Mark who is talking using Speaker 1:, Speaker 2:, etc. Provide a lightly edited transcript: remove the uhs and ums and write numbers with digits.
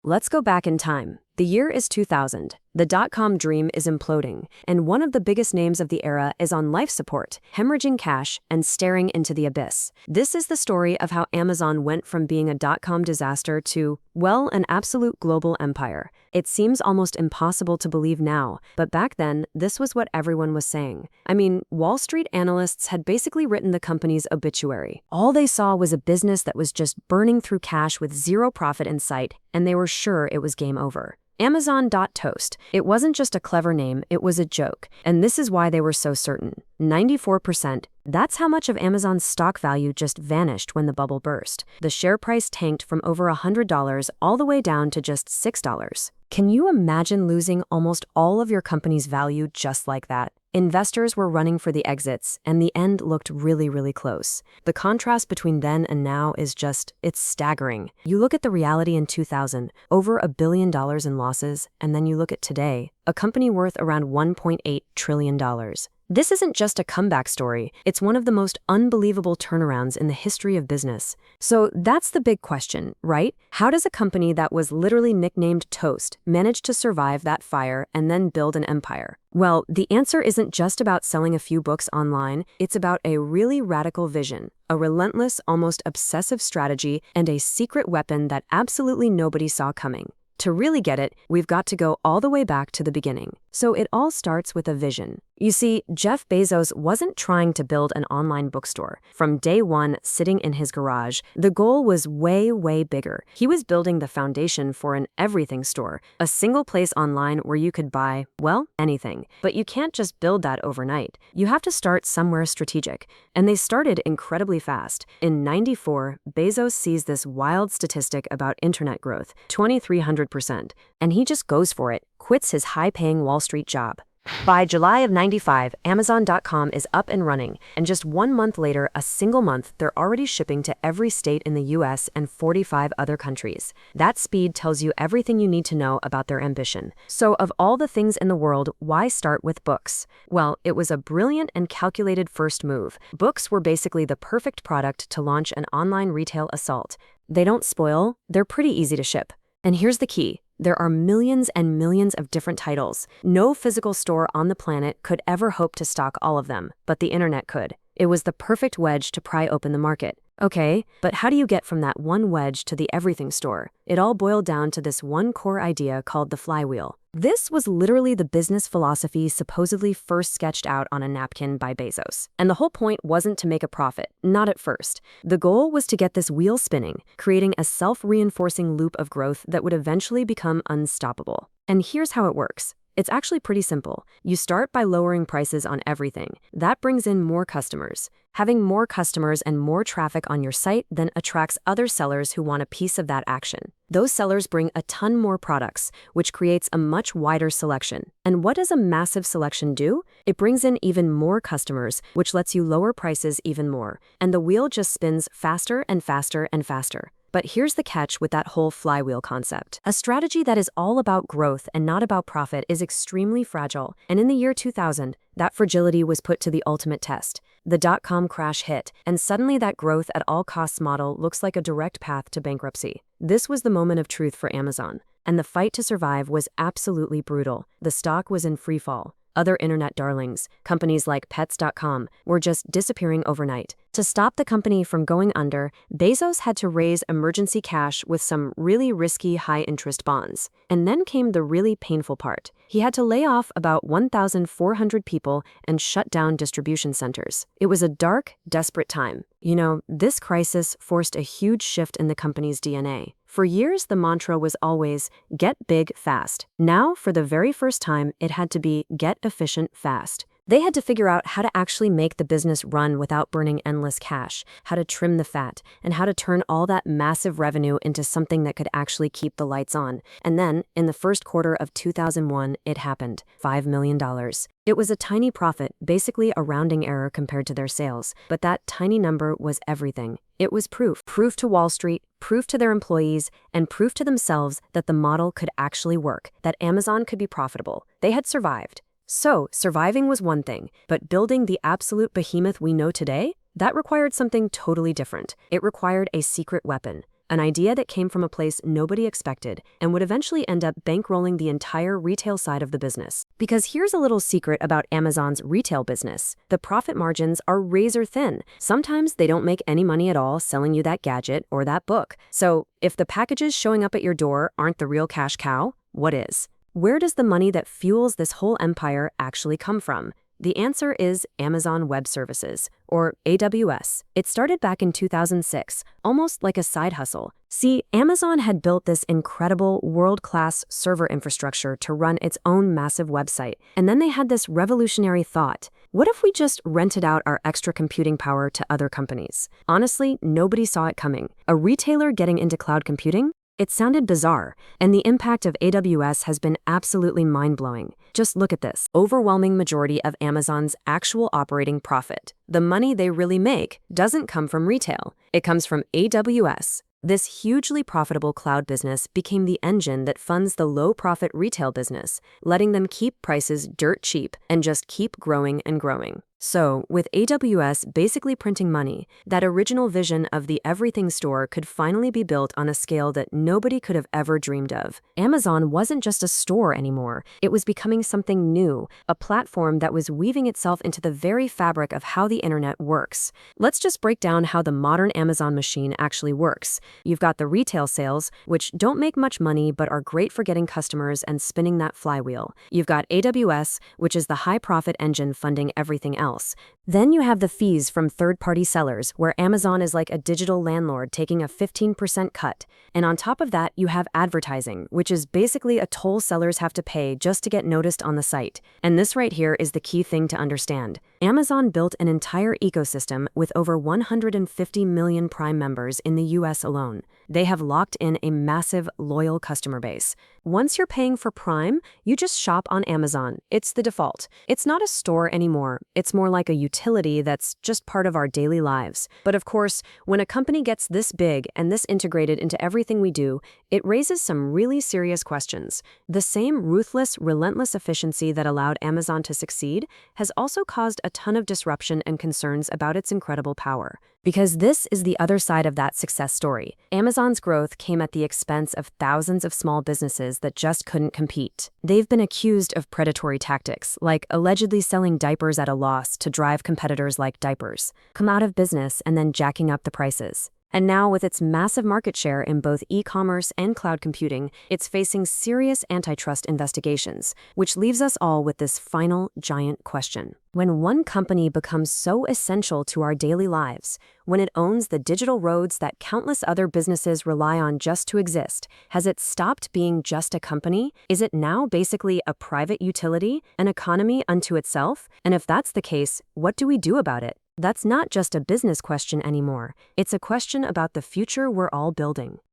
Speaker 1: Let's go back in time. The year is 2000. The dot-com dream is imploding, and one of the biggest names of the era is on life support, hemorrhaging cash and staring into the abyss. This is the story of how Amazon went from being a dot-com disaster to, well, an absolute global empire. It seems almost impossible to believe now, but back then, this was what everyone was saying. I mean, Wall Street analysts had basically written the company's obituary. All they saw was a business that was just burning through cash with zero profit in sight, and they were sure it was game over. Amazon.toast. It wasn't just a clever name, it was a joke. And this is why they were so certain. 94%. That's how much of Amazon's stock value just vanished when the bubble burst. The share price tanked from over $100 all the way down to just $6. Can you imagine losing almost all of your company's value just like that? Investors were running for the exits, and the end looked really, really close. The contrast between then and now is it's staggering. You look at the reality in 2000, over $1 billion in losses, and then you look at today, a company worth around $1.8 trillion. This isn't just a comeback story, it's one of the most unbelievable turnarounds in the history of business. So that's the big question, right? How does a company that was literally nicknamed Toast manage to survive that fire and then build an empire? Well, the answer isn't just about selling a few books online, it's about a really radical vision, a relentless, almost obsessive strategy, and a secret weapon that absolutely nobody saw coming. To really get it, we've got to go all the way back to the beginning. So it all starts with a vision. You see, Jeff Bezos wasn't trying to build an online bookstore. From day one, sitting in his garage, the goal was way, way bigger. He was building the foundation for an everything store, a single place online where you could buy, well, anything. But you can't just build that overnight. You have to start somewhere strategic. And they started incredibly fast. In '94, Bezos sees this wild statistic about internet growth, 2,300%. And he just goes for it, quits his high-paying Wall Street job. By July of '95, Amazon.com is up and running, and just 1 month later, a single month, they're already shipping to every state in the US and 45 other countries. That speed tells you everything you need to know about their ambition. So of all the things in the world, why start with books? Well, it was a brilliant and calculated first move. Books were basically the perfect product to launch an online retail assault. They don't spoil, they're pretty easy to ship. And here's the key. There are millions and millions of different titles. No physical store on the planet could ever hope to stock all of them, but the internet could. It was the perfect wedge to pry open the market. Okay, but how do you get from that one wedge to the everything store? It all boiled down to this one core idea called the flywheel. This was literally the business philosophy supposedly first sketched out on a napkin by Bezos. And the whole point wasn't to make a profit, not at first. The goal was to get this wheel spinning, creating a self-reinforcing loop of growth that would eventually become unstoppable. And here's how it works. It's actually pretty simple. You start by lowering prices on everything. That brings in more customers. Having more customers and more traffic on your site then attracts other sellers who want a piece of that action. Those sellers bring a ton more products, which creates a much wider selection. And what does a massive selection do? It brings in even more customers, which lets you lower prices even more. And the wheel just spins faster and faster and faster. But here's the catch with that whole flywheel concept. A strategy that is all about growth and not about profit is extremely fragile, and in the year 2000, that fragility was put to the ultimate test. The dot-com crash hit, and suddenly that growth at all costs model looks like a direct path to bankruptcy. This was the moment of truth for Amazon, and the fight to survive was absolutely brutal. The stock was in free fall. Other internet darlings, companies like Pets.com, were just disappearing overnight. To stop the company from going under, Bezos had to raise emergency cash with some really risky high-interest bonds. And then came the really painful part. He had to lay off about 1,400 people and shut down distribution centers. It was a dark, desperate time. You know, this crisis forced a huge shift in the company's DNA. For years, the mantra was always, get big fast. Now, for the very first time, it had to be, get efficient fast. They had to figure out how to actually make the business run without burning endless cash, how to trim the fat, and how to turn all that massive revenue into something that could actually keep the lights on. And then, in the first quarter of 2001, it happened. $5 million. It was a tiny profit, basically a rounding error compared to their sales, but that tiny number was everything. It was proof. Proof to Wall Street, proof to their employees, and proof to themselves that the model could actually work, that Amazon could be profitable. They had survived. So, surviving was one thing, but building the absolute behemoth we know today? That required something totally different. It required a secret weapon. an idea that came from a place nobody expected and would eventually end up bankrolling the entire retail side of the business. Because here's a little secret about Amazon's retail business. The profit margins are razor thin. Sometimes they don't make any money at all selling you that gadget or that book. So, if the packages showing up at your door aren't the real cash cow, what is? Where does the money that fuels this whole empire actually come from? The answer is Amazon Web Services, or AWS. It started back in 2006, almost like a side hustle. See, Amazon had built this incredible, world-class server infrastructure to run its own massive website. And then they had this revolutionary thought. What if we just rented out our extra computing power to other companies? Honestly, nobody saw it coming. A retailer getting into cloud computing? It sounded bizarre, and the impact of AWS has been absolutely mind-blowing. Just look at this. Overwhelming majority of Amazon's actual operating profit, the money they really make, doesn't come from retail. It comes from AWS. This hugely profitable cloud business became the engine that funds the low-profit retail business, letting them keep prices dirt cheap and just keep growing and growing. So, with AWS basically printing money, that original vision of the everything store could finally be built on a scale that nobody could have ever dreamed of. Amazon wasn't just a store anymore. It was becoming something new, a platform that was weaving itself into the very fabric of how the internet works. Let's just break down how the modern Amazon machine actually works. You've got the retail sales, which don't make much money but are great for getting customers and spinning that flywheel. You've got AWS, which is the high-profit engine funding everything else. Then you have the fees from third-party sellers, where Amazon is like a digital landlord taking a 15% cut. And on top of that, you have advertising, which is basically a toll sellers have to pay just to get noticed on the site. And this right here is the key thing to understand. Amazon built an entire ecosystem with over 150 million Prime members in the US alone. They have locked in a massive, loyal customer base. Once you're paying for Prime, you just shop on Amazon. It's the default. It's not a store anymore. It's more like a utility that's just part of our daily lives. But of course, when a company gets this big and this integrated into everything we do, it raises some really serious questions. The same ruthless, relentless efficiency that allowed Amazon to succeed has also caused a ton of disruption and concerns about its incredible power. Because this is the other side of that success story. Amazon's growth came at the expense of thousands of small businesses that just couldn't compete. They've been accused of predatory tactics, like allegedly selling diapers at a loss to drive competitors like diapers, come out of business and then jacking up the prices. And now, with its massive market share in both e-commerce and cloud computing, it's facing serious antitrust investigations, which leaves us all with this final giant question. When one company becomes so essential to our daily lives, when it owns the digital roads that countless other businesses rely on just to exist, has it stopped being just a company? Is it now basically a private utility, an economy unto itself? And if that's the case, what do we do about it? That's not just a business question anymore. It's a question about the future we're all building.